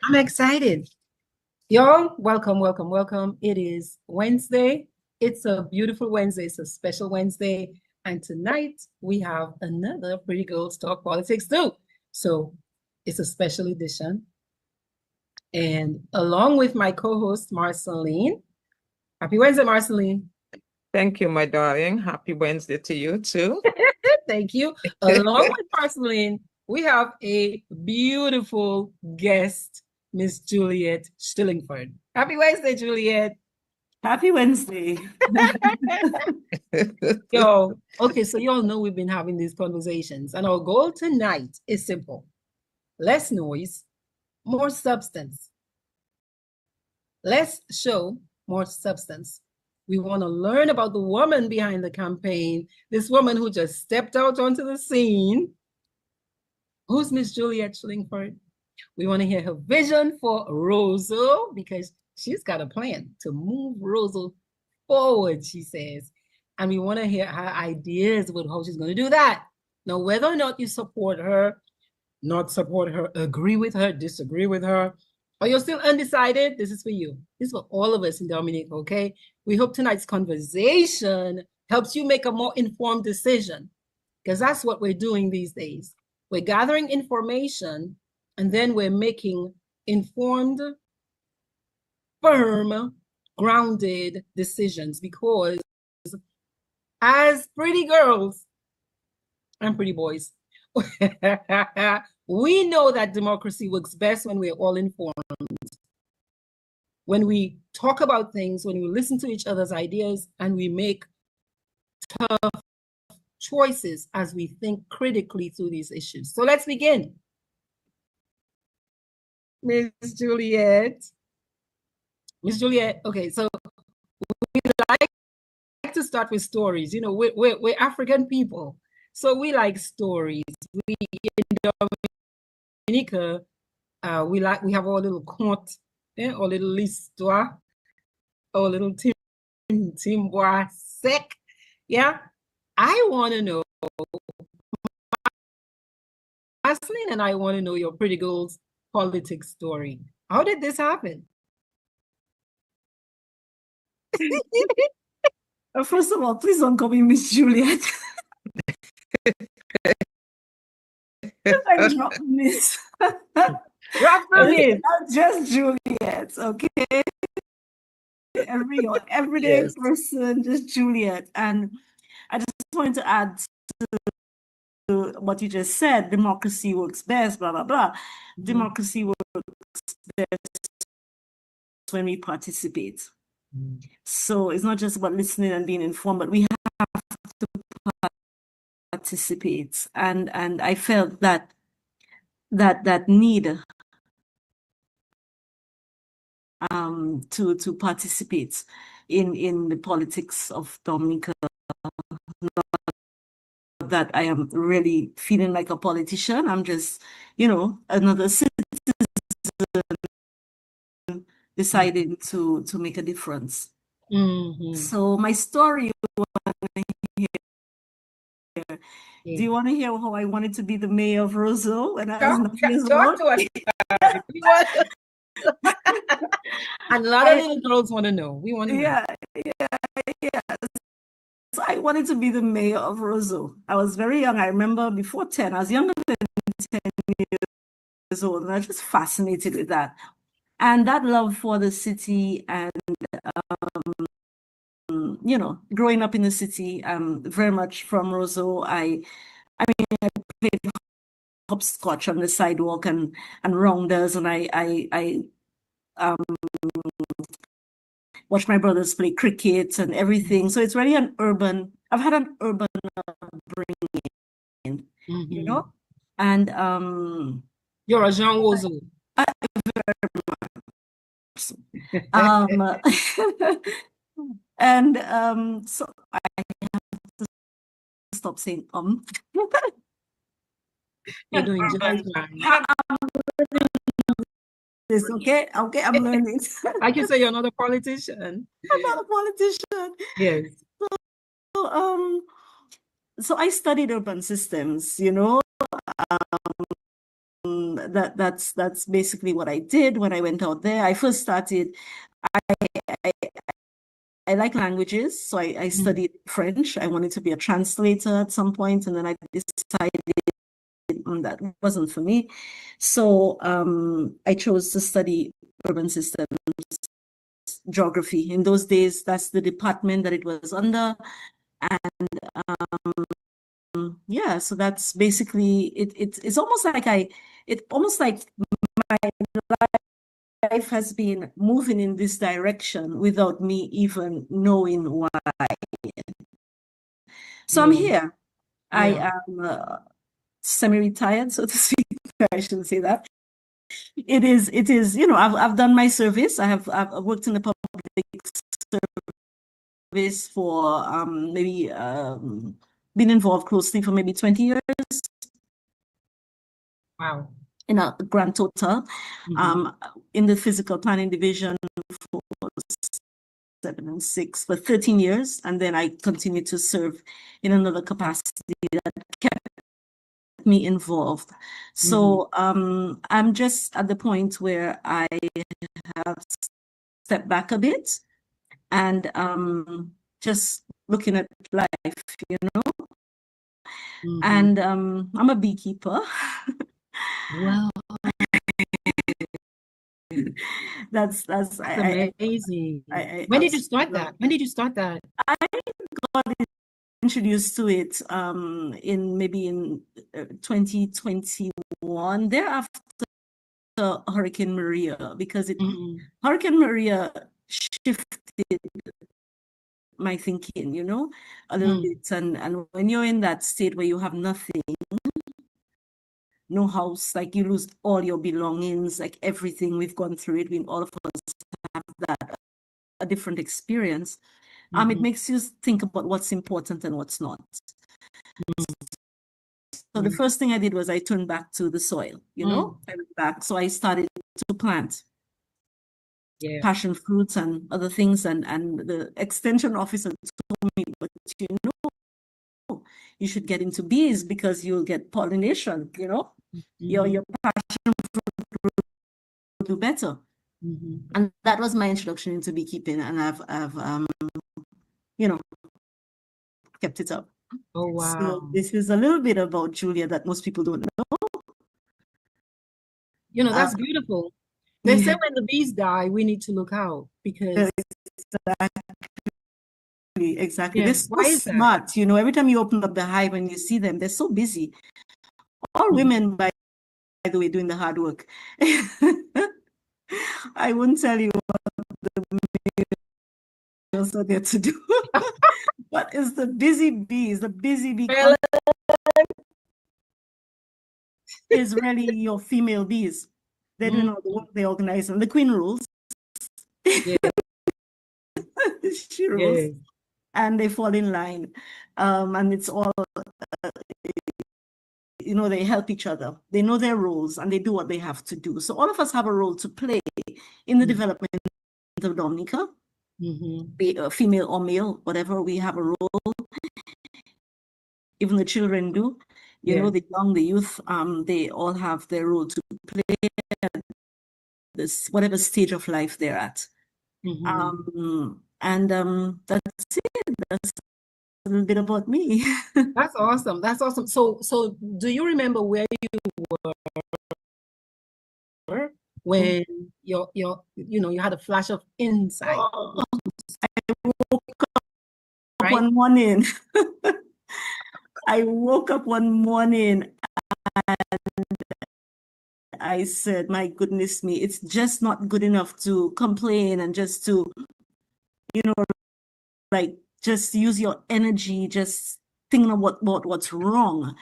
I'm excited. Y'all, welcome, welcome, welcome. It is Wednesday. It's a beautiful Wednesday. It's a special Wednesday. And tonight we have another Pretty Girls Talk Politics too. So it's a special edition. And along with my co-host, Marceline. Happy Wednesday, Marceline. Thank you, my darling. Happy Wednesday to you too. Thank you. Along with Marceline, we have a beautiful guest, Miss Juliet Stillingford. Happy Wednesday, Juliet. Happy Wednesday. Yo, okay, so you all know we've been having these conversations, and our goal tonight is simple: less noise, more substance. Less show, more substance. We want to learn about the woman behind the campaign, this woman who just stepped out onto the scene. Who's Miss Juliet Schillingford? We want to hear her vision for Roseau because she's got a plan to move Roseau forward, she says. And we want to hear her ideas about how she's going to do that. Now, whether or not you support her, not support her, agree with her, disagree with her, or you're still undecided, this is for you. This is for all of us in Dominica, okay? We hope tonight's conversation helps you make a more informed decision, because that's what we're doing these days. We're gathering information, and then we're making informed, firm, grounded decisions, because as pretty girls and pretty boys, we know that democracy works best when we're all informed. When we talk about things, when we listen to each other's ideas, and we make tough choices as we think critically through these issues. So let's begin. Miss Juliet. Miss Juliet, okay, so we like to start with stories. You know, we're African people, so we like stories. We in Dominica, we have our little conte, our little histoire, our little timbois sec. Yeah, I want to know, Ashley, and I want to know your Pretty Girls politics story. How did this happen? First of all, please don't call me Miss Juliet. I drop Miss. Drop the Miss. Not just Juliet, okay? Everyday Yes. person, just Juliet. And I just wanted to add to what you just said, democracy works best, blah, blah, blah. Democracy works best when we participate. So it's not just about listening and being informed, but we have to participate. And I felt that need to participate in the politics of Dominica. Not that I am really feeling like a politician. I'm just, another citizen deciding to make a difference. So my story, do you want to hear how I wanted to be the mayor of Roseau when I was 9 years old? And a lot of little girls want to know. We want to know. Yeah. So I wanted to be the mayor of Roseau. I was very young. I remember before 10, I was younger than 10 years old, and I was just fascinated with that. And that love for the city and, growing up in the city, very much from Roseau. I played hopscotch on the sidewalk and rounders, and I watched my brothers play cricket and everything. So it's really I've had an urban upbringing, and you're a Jean Roseau. And so I have to stop saying You're doing just fine. It's okay, I'm learning. Like you say, you're not a politician. I'm not a politician. Yes. So I studied urban systems, that's basically what I did when I went out there. I first started, I like languages, so I studied French. I wanted to be a translator at some point, and then I decided that wasn't for me. So I chose to study urban systems geography. In those days, that's the department that it was under. And yeah, so that's basically it. It's almost like my life has been moving in this direction without me even knowing why. So I'm here. I am semi-retired, so to speak. I shouldn't say that. It is, I've done my service. I've worked in the public service for maybe been involved closely for maybe 20 years. Wow. In a grand total. In the physical planning division for 7 and 6 for 13 years, and then I continued to serve in another capacity that kept me involved. So I'm just at the point where I have stepped back a bit and just looking at life, and I'm a beekeeper. Wow. That's amazing. When did you start that? When did you start that? I got introduced to it in 2021, thereafter Hurricane Maria, because Hurricane Maria shifted my thinking, a little bit. And when you're in that state where you have nothing, no house, like you lose all your belongings, like everything, we've gone through it. All of us have that, a different experience. It makes you think about what's important and what's not. So the first thing I did was I turned back to the soil, I went back. So I started to plant passion fruits and other things. And the extension officer told me, but you should get into bees because you'll get pollination, your passion fruit will do better. And that was my introduction into beekeeping, and I've kept it up. Oh, wow. So this is a little bit about Julia that most people don't know. That's beautiful. They say when the bees die, we need to look out because exactly. They're so smart. Every time you open up the hive and you see them, they're so busy. All women, by the way, doing the hard work. I wouldn't tell you what the males are there to do. But it's the busy bees, the busy bee is really your female bees. They're doing all the work, they organize, and the queen rules. She rules. And they fall in line. And it's all, they help each other. They know their roles and they do what they have to do. So all of us have a role to play in the development of Dominica, be female or male, whatever, we have a role. Even the children do, the young, the youth, they all have their role to play at this, whatever stage of life they're at. And that's it. That's a little bit about me. That's awesome. That's awesome. So do you remember where you were when you had a flash of insight? I woke up one morning. I woke up one morning and I said, my goodness me, it's just not good enough to complain and just to, just use your energy, just thinking about what's wrong.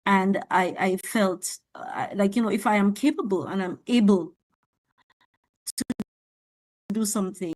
And I felt if I am capable and I'm able to do something,